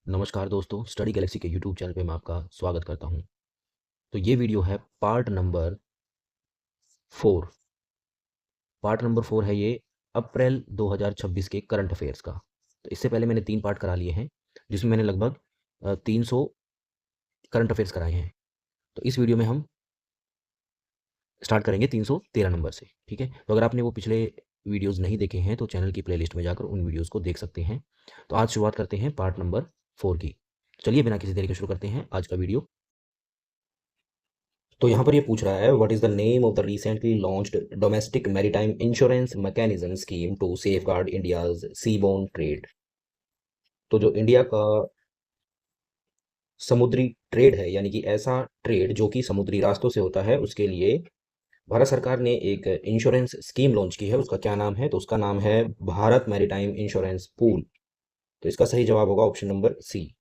नमस्कार दोस्तों, study Galaxy के यूट्यूब चैनल पे मैं आपका स्वागत करता हूँ। तो ये वीडियो है पार्ट नंबर 4। पार्ट नंबर 4 है ये अप्रैल 2026 के करंट अफेयर्स का। तो इससे पहले मैंने 3 पार्ट करा लिए हैं, जिसमें मैंने लगभग 300 करंट अफेयर्स कराए हैं। तो इस वीडियो में हम स्टार्ट करेंगे 313 नंबर से, ठीक है? तो अगर आपने वो पिछले वीडियोज़ नहीं देखे हैं, तो चैनल की प्लेलिस्ट में जाकर उन वीडियोज़ को देख सकते हैं। तो आज शुरुआत करते हैं पार्ट नंबर 4 की। चलिए बिना किसी देरी के शुरू करते हैं आज का वीडियो। तो यहाँ पर ये पूछ रहा है, what is the name of the recently launched domestic maritime insurance mechanism scheme to safeguard India's seaborne trade. तो जो इंडिया का समुद्री ट्रेड है, यानी कि ऐसा ट्रेड जो कि समुद्री रास्तों से होता है, उसके लिए भारत सरकार ने एक इंश्योरेंस स्कीम लॉन्च की है। उसका क्या नाम है? तो उसका नाम है भारत मैरीटाइम इंश्योरेंस पूल। तो इसका सही जवाब होगा ऑप्शन नंबर सी।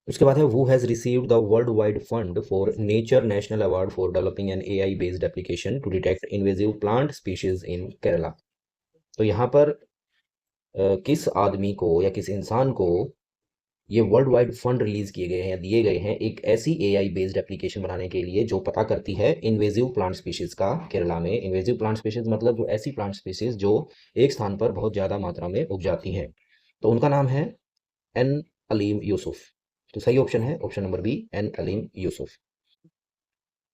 उसके बाद है, who has received the World Wide Fund for Nature national award for developing an AI based application to detect invasive plant species in Kerala. तो यहाँ पर किस आदमी को या किस इंसान को ये वर्ल्ड वाइड फंड रिलीज किए गए हैं या दिए गए हैं एक ऐसी एआई बेस्ड एप्लीकेशन बनाने के लिए जो पता करती है इन्वेजिव प्लांट स्पीशीज का केरला में। इन्वेजिव प्लांट स्पीशीज मतलब जो ऐसी प्लांट स्पीशीज जो एक स्थान पर बहुत ज़्यादा मात्रा में उग जाती हैं। तो उनका नाम है एन अलीम यूसुफ। तो सही ऑप्शन है option number B, N Aleem Yusuf.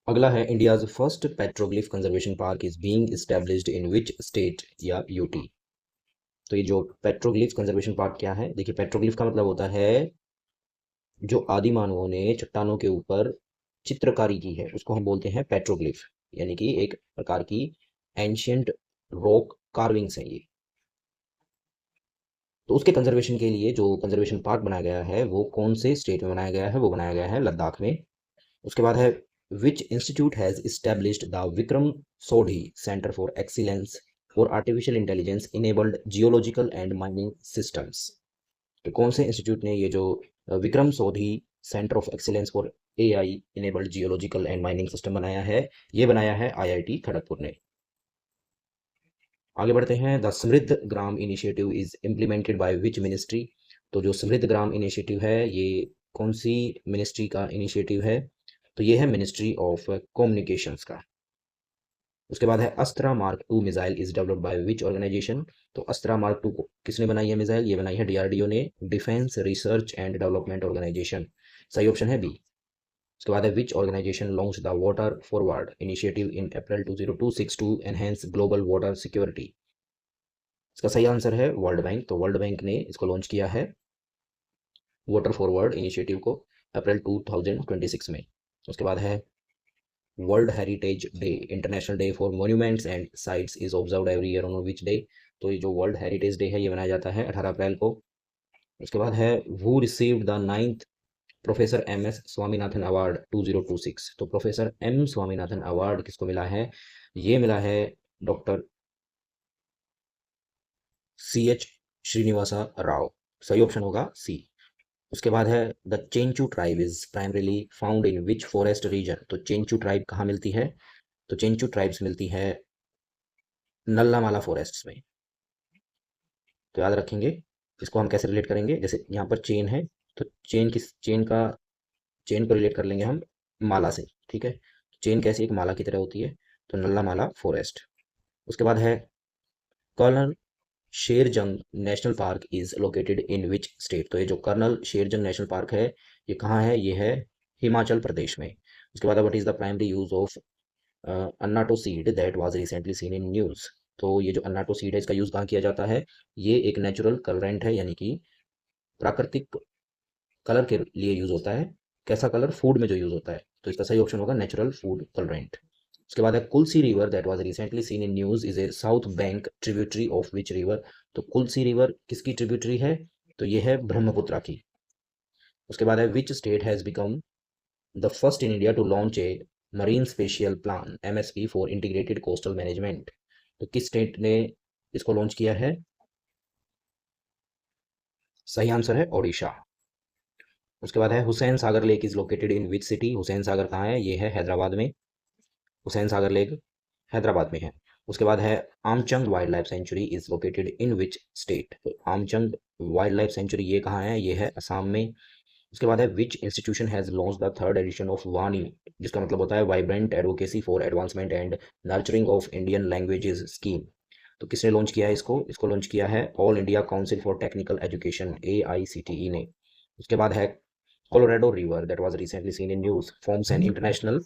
अगला है, India's first petroglyph conservation park is being established in which state या यूटी। तो ये जो पेट्रोग्लिफ कंजर्वेशन पार्क क्या है? देखिए, पेट्रोग्लिफ का मतलब होता है जो आदि मानवों ने चट्टानों के ऊपर चित्रकारी की है, उसको हम बोलते हैं पेट्रोग्लिफ, यानी कि एक प्रकार की एंशियंट रॉक कार्विंग्स हैं ये। तो उसके कंजर्वेशन के लिए जो कंजर्वेशन पार्क बनाया गया है वो कौन से स्टेट में बनाया गया है? वो बनाया गया है लद्दाख में। उसके बाद है, which institute has established the Vikram Sodhi centre for excellence for artificial intelligence enabled geological and mining systems. तो कौन से इंस्टीट्यूट ने ये जो Vikram Sodhi centre of excellence for AI enabled geological and mining system बनाया है? ये बनाया है आईआईटी खड़गपुर ने। आगे बढ़ते हैं, the Samriddh Gram initiative is implemented by which ministry. तो जो समृद्ध ग्राम इनिशिएटिव है ये कौन सी मिनिस्ट्री का इनिशिएटिव है? तो ये है मिनिस्ट्री ऑफ कम्युनिकेशंस का। उसके बाद है, Astra mark 2 missile is developed by which organisation. तो अस्त्रा मार्क 2 को किसने बनाई है मिसाइल? ये बनाई है डीआरडीओ ने, defence research and development organisation. सही ऑप्शन है बी। उसके बाद है, which organisation launch the water forward initiative in April 2026 to enhance global water security. इसका सही आंसर है वर्ल्ड बैंक। तो वर्ल्ड बैंक ने इसको लॉन्च किया है वाटर फॉरवर्ड इनिशिएटिव को अप्रैल 2026 में। उसके बाद है, world heritage day international day for monuments and sites is observed every year on which day. तो ये जो वर्ल्ड हेरिटेज डे है ये मनाया जाता है 18 अप्रैल को। उसके बाद है, who received the 9th professor M S Swaminathan award 2026। तो प्रोफेसर एम स्वामीनाथन अवार्ड किसको मिला है? ये मिला है doctor C H Srinivasa Rao. सही ऑप्शन होगा सी। उसके बाद है, the Chenchu tribe is primarily found in which forest region. तो चेंचू ट्राइब कहाँ मिलती है? तो चेंचू ट्राइब्स मिलती है नल्लामाला फॉरेस्ट्स में। तो याद रखेंगे। इसको हम कैसे रिलेट करेंगे? जैसे यहाँ पर चेन है, तो चेन को रिलेट कर लेंगे हम माला से, ठीक है? चेन कैसी एक माला की तरह होती है, तो नल्लामाला फॉरेस्ट। उसके बाद है, colonel Sherjang national park is located in which state. तो ये जो कर्नल शेरजंग नेशनल पार्क है ये कहाँ है? ये है हिमाचल प्रदेश में। उसके बाद, what is the primary use of annatto seed that was recently seen in news. तो ये जो अन्नाटो सीड है इसका यूज कहाँ किया जाता है? ये एक नेचुरल कलरेंट है, यानी कि प्राकृतिक कलर के लिए यूज होता है। कैसा कलर? फूड में जो यूज होता है। तो इसका सही ऑप्शन होगा नेचुरल फूड कलरेंट। उसके बाद है, Kulsi river that was recently seen in news is a south bank tributary of which river. तो कुलसी रिवर किसकी ट्रिब्यूटरी है? तो ये है ब्रह्मपुत्रा की। उसके बाद है, which state has become the first in India to launch a marine spatial plan MSP for integrated coastal management. तो किस स्टेट ने इसको लॉन्च किया है? सही आंसर है ओडिशा। उसके बाद है, Hussain Sagar lake is located in which city. Hussain Sagar कहाँ है? ये है हैदराबाद में। हुसैन सागर लेक हैदराबाद में है। उसके बाद है Amchang wildlife sanctuary is located in which state. तो आमचंग वाइल्ड लाइफ सेंचुरी ये कहाँ है, ये है असम में। उसके बाद है विच institution has launch the third edition of वानी, जिसका मतलब होता है vibrant advocacy for advancement and nurturing of Indian languages scheme. तो किसने लॉन्च किया है इसको लॉन्च किया है all India council for technical education, AICTE ने। उसके बाद है Colorado river that was recently seen in news forms an international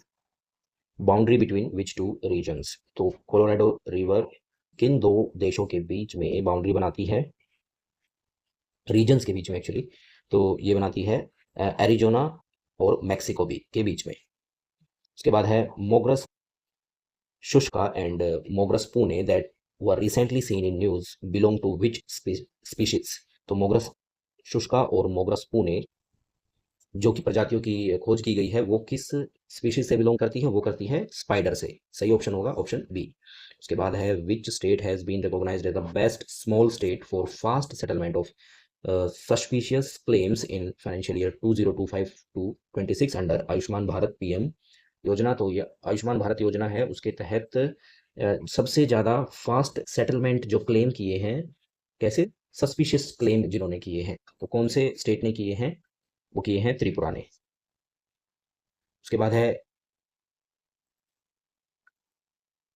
boundary between which two reasons. तो कोलोराडो रिवर किन दो देशों के बीच में बाउंड्री बनाती है, रीजन्स के बीच में एक्चुअली। तो ये बनाती है एरिजोना और मैक्सिको भी के बीच में। उसके बाद है मोग्रस शुष्का एंड मोग्रस पुणे that were recently seen in news belong to which species. तो मोग्रस शुष्का और मोग्रस पुणे जो कि प्रजातियों की खोज की गई है वो किस स्पीशीज से बिलोंग करती है, वो करती है स्पाइडर से। सही ऑप्शन होगा ऑप्शन बी। उसके बाद है which state has been recognised as the best small state for fast settlement of suspicious claims in financial year 2025 to 26 under Ayushman Bharat PM Yojana. तो ये आयुष्मान भारत योजना है, उसके तहत सबसे ज़्यादा फास्ट सेटलमेंट जो क्लेम किए हैं, कैसे सस्पिशियस क्लेम जिन्होंने किए हैं, तो कौन से स्टेट ने किए हैं, वो किए हैं त्रिपुरा ने। उसके बाद है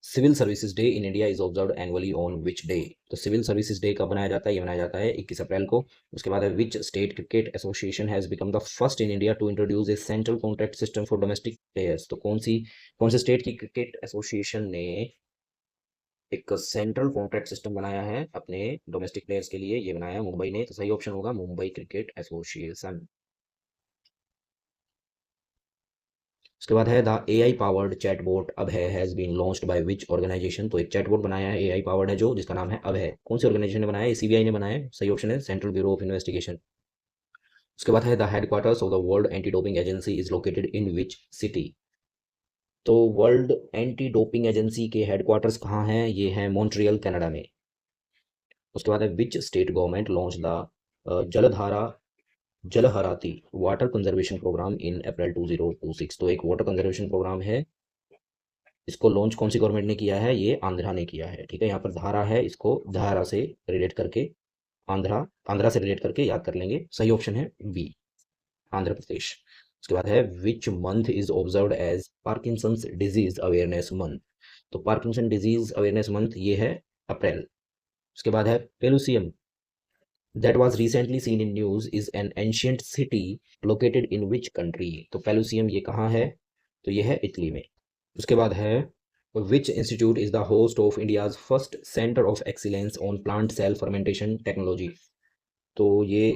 civil services day in India is observed annually on which day. तो सिविल सर्विसेज डे कब मनाया जाता है, ये मनाया जाता है 21 अप्रैल को। उसके बाद है which state cricket association has become the first in India to introduce a central contract system for domestic players. तो कौन से स्टेट की क्रिकेट एसोसिएशन ने एक सेंट्रल कॉन्ट्रैक्ट सिस्टम बनाया है अपने डोमेस्टिक प्लेयर्स के लिए, ये बनाया है मुंबई ने। तो सही ऑप्शन होगा मुंबई क्रिकेट एसोसिएशन। उसके बाद है द AI पावर्ड चैटबॉट अब has been launched by which organisation. तो एक चैटबॉट बनाया है AI पावर्ड है जो, जिसका नाम है अब है। कौन सी ऑर्गेनाइजेशन ने बनाया है, CBI ने बनाया है। सही ऑप्शन है सेंट्रल ब्यूरो ऑफ इन्वेस्टिगेशन। उसके बाद है the headquarters of the world anti doping agency is located in which city. तो वर्ल्ड एंटी डोपिंग एजेंसी के हेडक्वार्टर्स कहाँ हैं, ये हैं मॉन्ट्रियल कनाडा में। उसके बाद है which state government launch the जलधारा जलहराती वाटर कंजर्वेशन प्रोग्राम इन अप्रैल 2026। तो एक वाटर कंजर्वेशन प्रोग्राम है, इसको लॉन्च कौन सी गवर्नमेंट ने किया है, ये आंध्रा ने किया है। ठीक है, यहाँ पर धारा है, इसको धारा से रिलेट करके आंध्रा आंध्रा से रिलेट करके याद कर लेंगे। सही ऑप्शन है बी, आंध्र प्रदेश। उसके बाद है which month is observed as Parkinson's disease awareness month. तो पार्किंसन डिजीज अवेयरनेस मंथ ये है अप्रैल। उसके बाद है पेलुसियम that was recently seen in news is an ancient city located in which country। तो पेलुसियम ये कहाँ है, तो ये है इटली में। उसके बाद है which institute is the host of India's first center of excellence on plant cell fermentation technology। तो ये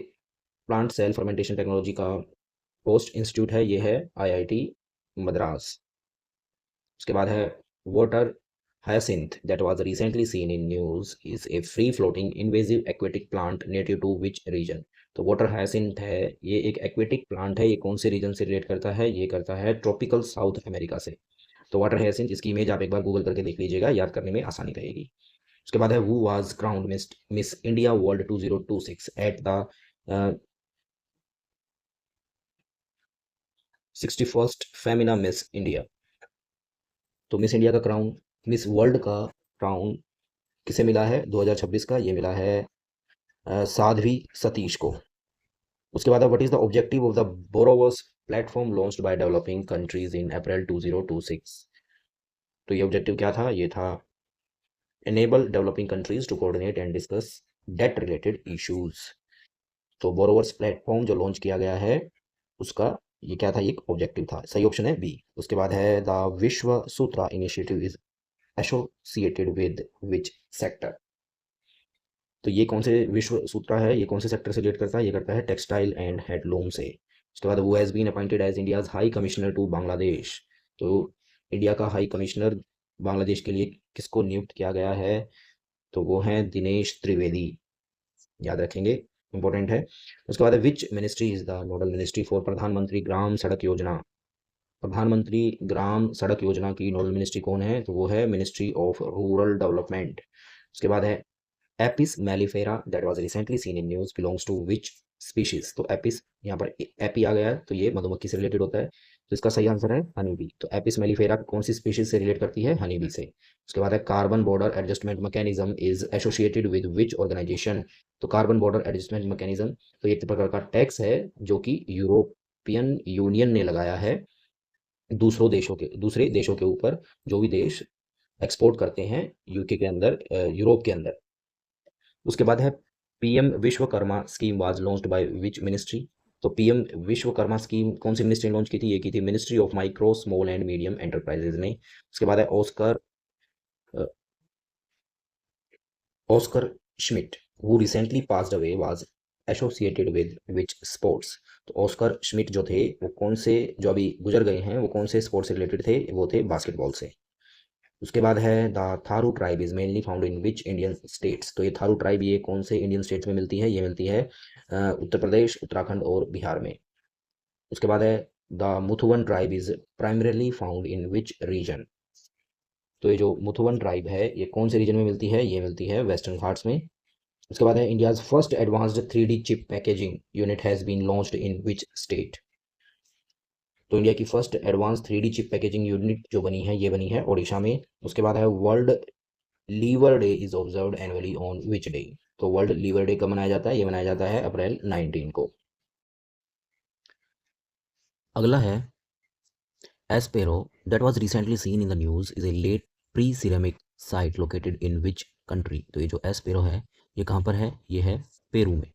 प्लांट सेल फर्मेंटेशन टेक्नोलॉजी का होस्ट इंस्टीट्यूट है, ये है IIT मद्रास। उसके बाद है water hyacinth that was recently seen in news is a free floating invasive aquatic plant native to which region। तो वाटर hyacinth है, ये एक एक्वेटिक प्लांट है, ये कौन से रीजन से रिलेट करता है, ये करता है ट्रॉपिकल साउथ अमेरिका से। तो वाटर hyacinth, इसकी इमेज आप एक बार गूगल करके देख लीजिएगा, याद करने में आसानी रहेगी। उसके बाद है who was crowned miss India world 2026 at the 61st Femina miss India. तो मिस इंडिया का क्राउन, मिस वर्ल्ड का क्राउन किसे मिला है 2026 का, ये मिला है साध्वी सतीश को। उसके बाद what is the objective of the borrowers platform launched by developing countries in April 2026। तो ये ऑब्जेक्टिव क्या था, ये था enable developing countries to coordinate and discuss debt related issues। तो बोरोवर्स प्लेटफॉर्म जो लॉन्च किया गया है उसका ये क्या था, एक ऑब्जेक्टिव था। सही ऑप्शन है बी। उसके बाद है the Vishwa Sutra initiative is associated with which sector. तो ये कौन से विश्व सूत्रा है, ये कौन से सेक्टर से रिलेट करता है, ये करता है टेक्सटाइल एंड हैंडलूम से। उसके बाद वो has been appointed as India's high commissioner to Bangladesh. तो इंडिया का हाई कमिश्नर बांग्लादेश के लिए किसको नियुक्त किया गया है, तो वो हैं दिनेश त्रिवेदी, याद रखेंगे, इंपॉर्टेंट है। उसके बाद which ministry is the nodal ministry for प्रधानमंत्री ग्राम सड़क योजना। प्रधानमंत्री ग्राम सड़क योजना की नोडल मिनिस्ट्री कौन है, तो वो है मिनिस्ट्री ऑफ रूरल डेवलपमेंट। उसके बाद है Apis mellifera that was recently seen in news belongs to which species. तो एपिस, यहाँ पर एपी आ गया है तो ये मधुमक्खी से रिलेटेड होता है, तो इसका सही आंसर है हनी बी। तो एपिस मेलिफेरा कौन सी स्पीशीज से रिलेट करती है? हनी बी से। उसके बाद है carbon border adjustment mechanism is associated with which organisation. तो कार्बन बॉर्डर एडजस्टमेंट मैकेनिज्म तो एक प्रकार का टैक्स है जो कि यूरोपियन यूनियन ने लगाया है दूसरे देशों के ऊपर, जो भी देश एक्सपोर्ट करते हैं यूके के अंदर, यूरोप के अंदर। उसके बाद है PM Vishwakarma scheme was launched by which ministry. तो पीएम विश्वकर्मा स्कीम कौन सी मिनिस्ट्री ने लॉन्च की थी? ये की थी ministry of micro small and medium enterprises ने। उसके बाद है Oscar Schmidt who recently passed away was associated with which sports. तो ऑस्कर श्मिट जो थे वो कौन से, जो अभी गुजर गए हैं, वो कौन से स्पोर्ट्स से रिलेटेड थे? वो थे बास्केटबॉल से। उसके बाद है the Tharu tribe is mainly found in which Indian states. तो ये थारू ट्राइब ये कौन से इंडियन स्टेट्स में मिलती है? ये मिलती है उत्तर प्रदेश, उत्तराखंड और बिहार में। उसके बाद है the Muthuvan tribe is primarily found in which region. तो ये जो मुथुवन ट्राइब है ये कौन से रीजन में मिलती है? ये मिलती है वेस्टर्न घाट्स में। उसके बाद है India's first advanced 3D chip packaging unit has been launched in which state. तो इंडिया की first advance 3D chip packaging unit जो बनी है ये बनी है ओडिशा में। उसके बाद है world liver day is observed annually on which day. तो वर्ल्ड लीवर डे कब मनाया जाता है? ये मनाया जाता है अप्रैल 19 को। अगला है Aspero that was recently seen in the news is a late preceramic site located in which country. तो ये जो एस्पेरो है ये कहाँ पर है? ये है पेरू में।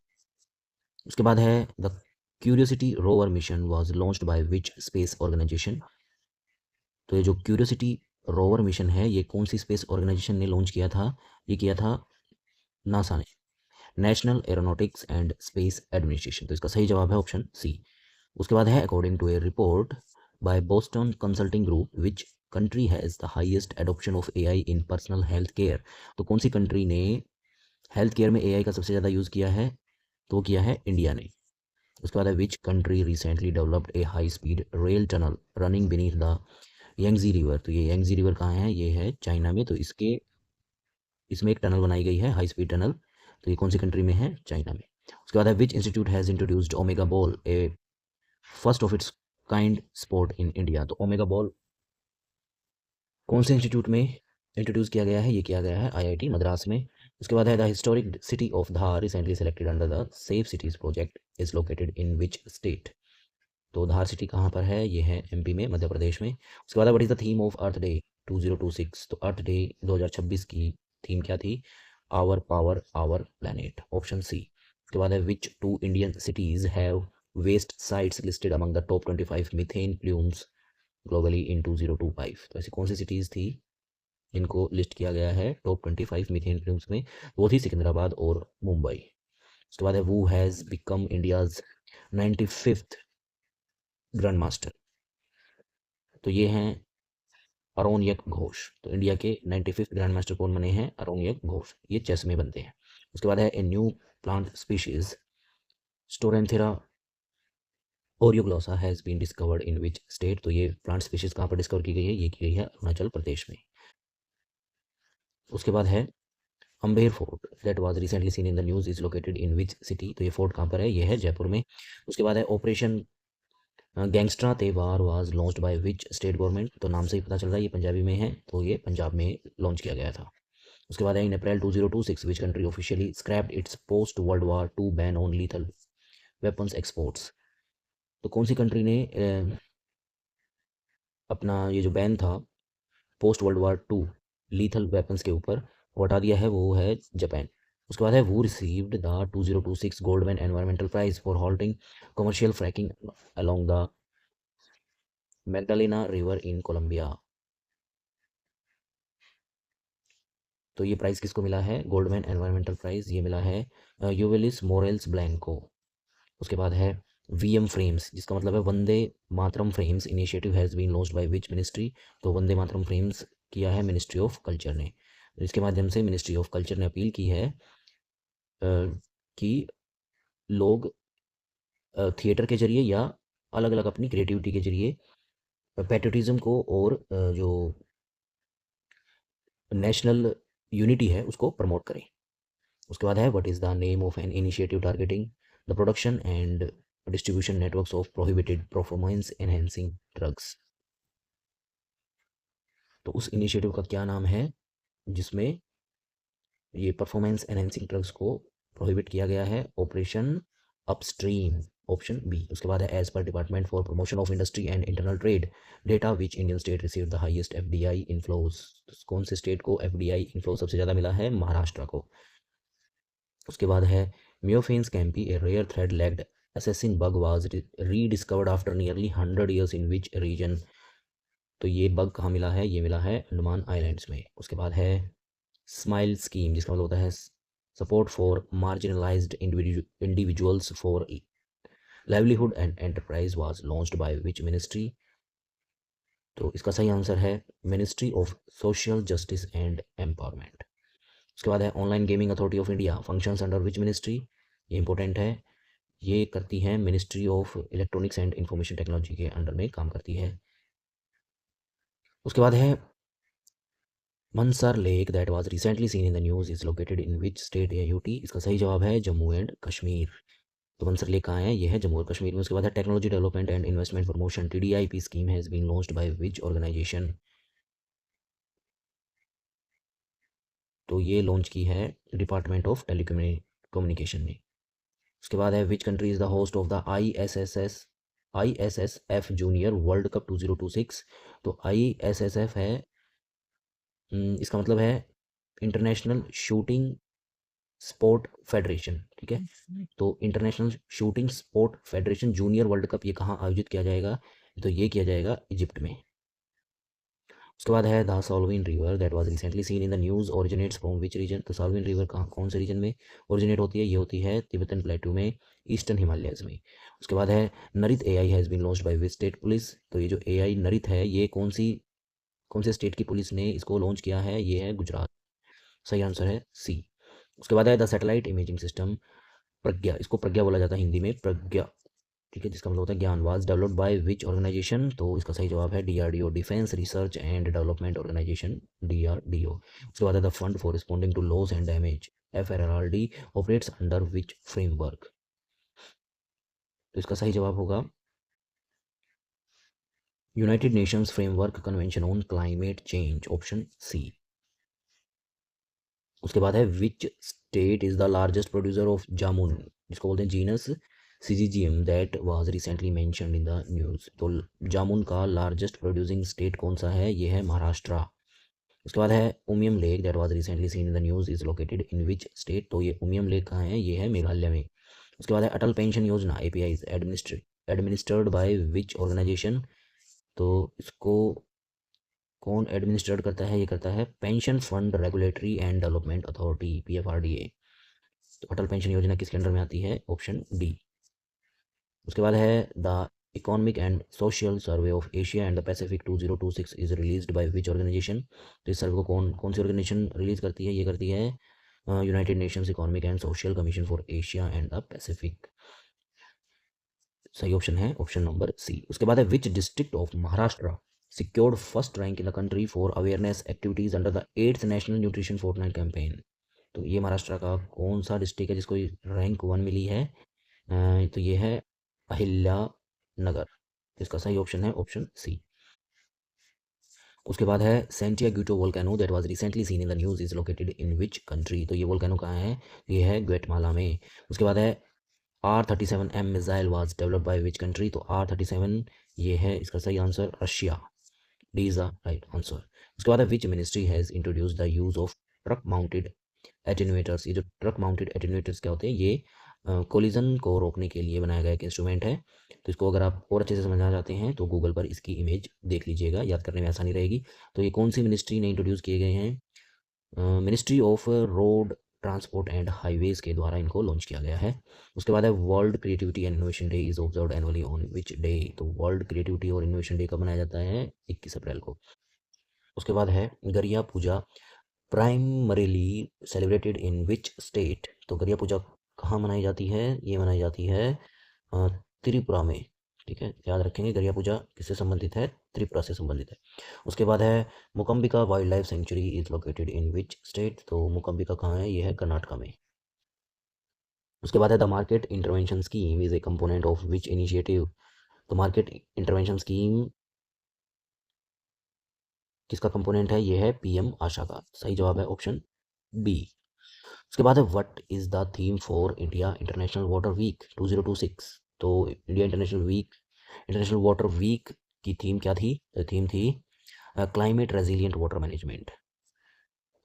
उसके बाद है the curiosity rover mission was launched by which space organisation. तो ये जो क्यूरियोसिटी रोवर मिशन है ये कौन सी स्पेस ऑर्गेनाइजेशन ने लॉन्च किया था? ये किया था नासा ने, national aeronautics and space administration. तो इसका सही जवाब है ऑप्शन सी। उसके बाद है according to a report by Boston Consulting Group which country has the highest adoption of AI in personal health care. तो कौन सी कंट्री ने हेल्थ केयर में एआई का सबसे ज़्यादा यूज़ किया है? तो किया है इंडिया ने। उसके बाद है which country recently developed a high speed rail tunnel running beneath the Yangtze river. तो ये यंगजी रिवर कहाँ है? ये है चाइना में। तो इसमें एक टनल बनाई गई है, हाई स्पीड टनल। तो ये कौन सी कंट्री में है? चाइना में। उसके बाद है which institute has introduced omega ball A first of its kind sport in India. तो ओमेगा बॉल कौन से इंस्टीट्यूट में इंट्रोड्यूस किया गया है? ये किया गया है आईआईटी मद्रास में। उसके बाद है the historic city of Dhar recently selected under the safe cities project is located in which state. तो धार सिटी कहाँ पर है? ये है एमपी में, मध्य प्रदेश में। उसके बाद what is the theme of earth day 2026। तो अर्थ डे 2026 की थीम क्या थी? Our power our planet, option C. उसके बाद है which two Indian cities have waste sites listed among the top 25 methane plumes globally in 2025। तो ऐसी कौन सी सिटीज़ थी जिनको लिस्ट किया गया है टॉप 25 मीथेन प्लूम्स में? वो थी सिकंदराबाद और मुंबई। उसके बाद है वो has become India's 95th grand master. तो ये हैं अरोनियक घोष। तो इंडिया के 95th ग्रैंड मास्टर कौन बने हैं? अरोनियक घोष। ये चेस में बनते हैं। उसके बाद है a new plant species Stauranthera oreoglossa has been discovered in which state. तो ये प्लांट स्पीशीज कहाँ पर डिस्कवर की गई है? ये की गई है अरुणाचल प्रदेश में। उसके बाद है Amber fort that was recently seen in the news is located in which city. तो ये फोर्ट कहाँ पर है? ये है जयपुर में। उसके बाद है operation Gangstran Tevaar was launched by which state government. तो नाम से ही पता चल रहा है ये पंजाबी में है, तो ये पंजाब में लॉन्च किया गया था। उसके बाद है in April 2026 which country officially scrapped its post world war two ban on lethal weapons exports. तो कौन सी कंट्री ने अपना ये जो बैन था post world war two lethal weapons के ऊपर वो हटा दिया है? वो है जापान। उसके बाद है वो received the 2026 Goldman environmental prize for halting commercial fracking along the Magdalena river in Colombia. तो ये प्राइज़ किसको मिला है? गोल्डमैन एनवायरमेंटल प्राइज़ ये मिला है यूवेलिस मोरेल्स ब्लैंको। उसके बाद है वीएम फ्रेम्स जिसका मतलब है Vande Mataram frames initiative has been launched by which ministry. तो वंदे मातरम फ्रेम्स किया है मिनिस्ट्री ऑफ कल्चर ने। इसके माध्यम से मिनिस्ट्री ऑफ कल्चर ने अपील की है कि लोग थिएटर के जरिए या अलग अलग अपनी क्रिएटिविटी के जरिए पैट्रियटिज्म को और जो नेशनल यूनिटी है उसको प्रमोट करें। उसके बाद है what is the name of an initiative targeting the production and distribution networks of prohibited performance enhancing drugs. तो उस इनिशिएटिव का क्या नाम है जिसमें ये परफॉर्मेंस एनहेंसिंग ड्रग्स को प्रोहिबिट किया गया है? Operation upstream, option B. उसके बाद है as per department for promotion of industry and internal trade data which Indian state receive the highest FDI inflows. कौन से स्टेट को एफडीआई इनफ्लो सबसे ज़्यादा मिला है? महाराष्ट्र को। उसके बाद है Myophanes kempi a rare thread legged assassin bug was rediscovered after nearly 100 years in which region। तो ये बग कहाँ मिला है? ये मिला है अंडमान आइलैंड्स में। उसके बाद है स्माइल स्कीम, जिसका मतलब होता है support for marginalised individuals for livelihood and enterprise was launched by which ministry. तो इसका सही आंसर है ministry of social justice and empowerment. उसके बाद है online gaming authority of India functions under which ministry. ये इंपॉर्टेंट है, ये करती है ministry of electronics and information technology के अंडर में काम करती है। उसके बाद है Mansar lake that was recently seen in the news is located in which state AUT। इसका सही जवाब है जम्मू एंड कश्मीर। तो मनसर लेक कहाँ है? ये है जम्मू और कश्मीर में। उसके बाद है technology development and investment promotion TDIP scheme has been launched by which organisation. तो ये लॉन्च की है डिपार्टमेंट ऑफ टेलीकम्युनिकेशन ने। उसके बाद है which country is the host of the ISSF junior world cup 2026। तो ISSF है इसका मतलब है इंटरनेशनल शूटिंग स्पोर्ट फेडरेशन, ठीक है। तो international shooting sport federation junior world cup ये कहाँ आयोजित किया जाएगा? तो ये किया जाएगा इजिप्ट में। उसके बाद है the Salvin river that was recently seen in the news originates from which region. तो साल्विन रिवर कहाँ कौन से रीजन में ओरिजिनेट होती है? ये होती है तिब्बतन प्लेटू में, ईस्टर्न हिमालयस में। उसके बाद है नरित AI has been launched by which state police. तो ये जो AI नरित है ये कौन से स्टेट की पुलिस ने इसको लॉन्च किया है? ये है गुजरात। सही आंसर है सी। उसके बाद है द सैटेलाइट इमेजिंग सिस्टम प्रज्ञा, इसको प्रज्ञा बोला जाता है हिंदी में, प्रज्ञा, ठीक है, जिसका मतलब होता है ज्ञान। Was developed by which organisation. तो इसका सही जवाब है DRDO, defence research and development organisation, DRDO। उसके बाद है the fund for responding to loss and damage FRRD operates under which framework. तो इसका सही जवाब होगा United Nations framework convention on climate change, option C. उसके बाद है which state is the largest producer of jamun, जिसको बोलते हैं genus CGGM that was recently mentioned in the news. तो जामुन का लार्जेस्ट प्रोड्यूसिंग स्टेट कौन सा है? ये है महाराष्ट्र। उसके बाद है Umiam lake that was recently seen in the news is located in which state. तो ये उमियम लेक कहाँ है? ये है मेघालय में। उसके बाद है Atal pension Yojana API is administered by which organisation. तो इसको कौन एडमिनिस्ट्रेट करता है? ये करता है pension fund regulatory and development authority, PFRDA। तो अटल पेंशन योजना किसके अंडर में आती है? Option D. उसके बाद है the economic and social survey of Asia and the Pacific 2026 is released by which organisation. तो इस सर्वे को कौन कौन सी ऑर्गेनाइजेशन रिलीज करती है? ये करती है United Nations economic and social commission for Asia and the Pacific. सही ऑप्शन है ऑप्शन नंबर सी। उसके बाद है which district of Maharashtra secured first rank in the country for awareness activities under the 8th National Nutrition Fortnight campaign। तो ये महाराष्ट्र का कौन सा डिस्ट्रिक्ट है जिसको रैंक 1 मिली है? तो ये है अहिल्या नगर। इसका सही ऑप्शन है ऑप्शन सी। उसके बाद है Santiaguito volcano that was recently seen in the news is located in which country. तो ये वोल्केनो कहाँ है? ये है ग्वेटमाला में। उसके बाद है R-37M missile was developed by which country. तो R-37 ये है इसका सही answer Russia, D is the right answer. उसके बाद है which ministry has introduce the use of truck mounted attenuators. ये जो ट्रक माउंटेड एटेन्यूएटर्स क्या होते हैं? ये कोलिजन को रोकने के लिए बनाया गया एक इंस्ट्रूमेंट है। तो इसको अगर आप और अच्छे से समझना चाहते हैं तो गूगल पर इसकी इमेज देख लीजिएगा, याद करने में आसानी रहेगी। तो ये कौन सी मिनिस्ट्री ने इंट्रोड्यूस किए गए हैं? Ministry of road transport and highways के द्वारा इनको लॉन्च किया गया है। उसके बाद है world creativity and innovation day is observed annually on which day. तो वर्ल्ड क्रिएटिविटी और इनोवेशन डे कब मनाया जाता है? 21 अप्रैल को। उसके बाद है Garia Puja primarily celebrated in which state. तो गरिया पूजा कहाँ मनाई जाती है? ये मनाई जाती है त्रिपुरा में, ठीक है, याद रखेंगे गरिया पूजा किससे संबंधित है? त्रिपुरा से संबंधित है। उसके बाद है Mookambika wildlife sanctuary is located in which state. तो मुकम्बिका कहाँ है? ये है कर्नाटका में। उसके बाद है the market intervention scheme is a component of which initiative. तो मार्केट इंटरवेंशन स्कीम किसका कंपोनेंट है? ये है पीएम आशा का। सही जवाब है ऑप्शन बी। उसके बाद है what is the theme for India international water week 2026। तो इंडिया इंटरनेशनल वाटर वीक की थीम क्या थी? थीम थी climate resilient water management,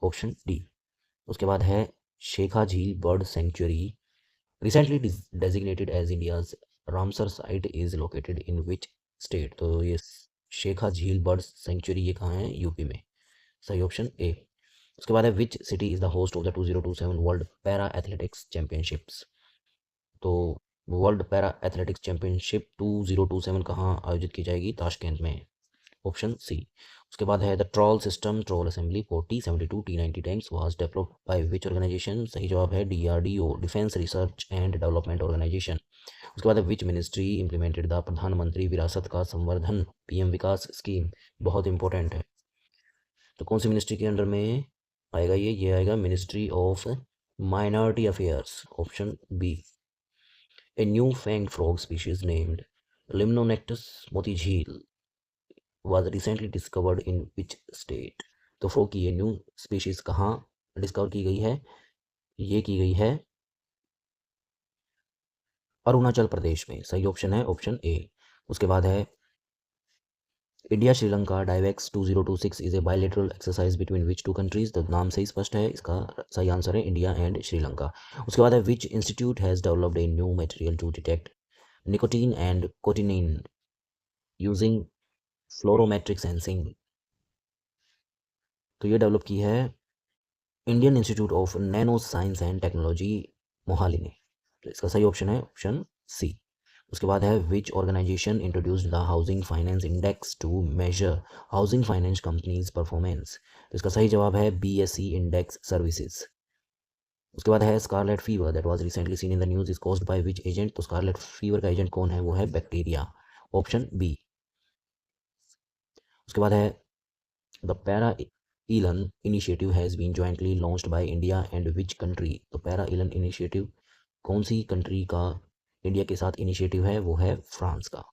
option D. उसके बाद है Shekha Jheel bird sanctuary recently designated as India's Ramsar site is located in which state. तो ये शेखा झील बर्ड सेंचुरी ये कहाँ है? यूपी में। सही ऑप्शन ए। उसके बाद है which city is the host of the 2027 world para athletics championships. तो वर्ल्ड पैरा एथलेटिक्स चैंपियनशिप 2027 कहाँ आयोजित की जाएगी? ताशकंद में, ऑप्शन सी। उसके बाद है the trawl system trawl assembly for T-72 T-90 tanks was developed by which organisation. सही जवाब है DRDO, defence research and development organisation. उसके बाद है विच मिनिस्ट्री इम्प्लीमेंटेड द प्रधानमंत्री विरासत का संवर्धन पीएम विकास स्कीम। बहुत इंपॉर्टेंट है। तो कौन सी मिनिस्ट्री के अंडर में आएगा ये आएगा ministry of minority affairs, option B. A new fang frog species named Limnonectes Motijheel was recently discovered in which state। तो फ्रॉग की ये न्यू स्पीशीज कहाँ डिस्कवर की गई है? ये की गई है अरुणाचल प्रदेश में। सही ऑप्शन है ऑप्शन ए। उसके बाद है India Sri Lanka Divex 2026 is a bilateral exercise between which two countries. तो नाम से ही स्पष्ट है, इसका सही आंसर है इंडिया एंड श्रीलंका। उसके बाद है which institute has developed a new material to detect nicotine and cotinine using fluorometric sensing. तो ये डेवलप की है Indian institute of nano science and technology Mohali ने। तो इसका सही ऑप्शन है ऑप्शन सी। उसके बाद है which organisation introduced the housing finance index to measure housing finance companies performance. तो इसका सही जवाब है BSE इंडेक्स सर्विसेज। उसके बाद है scarlet fever that was recently seen in the news is caused by which agent. तो स्कारलेट फीवर का एजेंट कौन है? वो है बैक्टीरिया, ऑप्शन बी। उसके बाद है the parallel initiative has been jointly launched by India and which country. तो पैरा इलन इनिशिएटिव कौन सी कंट्री का इंडिया के साथ इनिशिएटिव है? वो है फ्रांस का।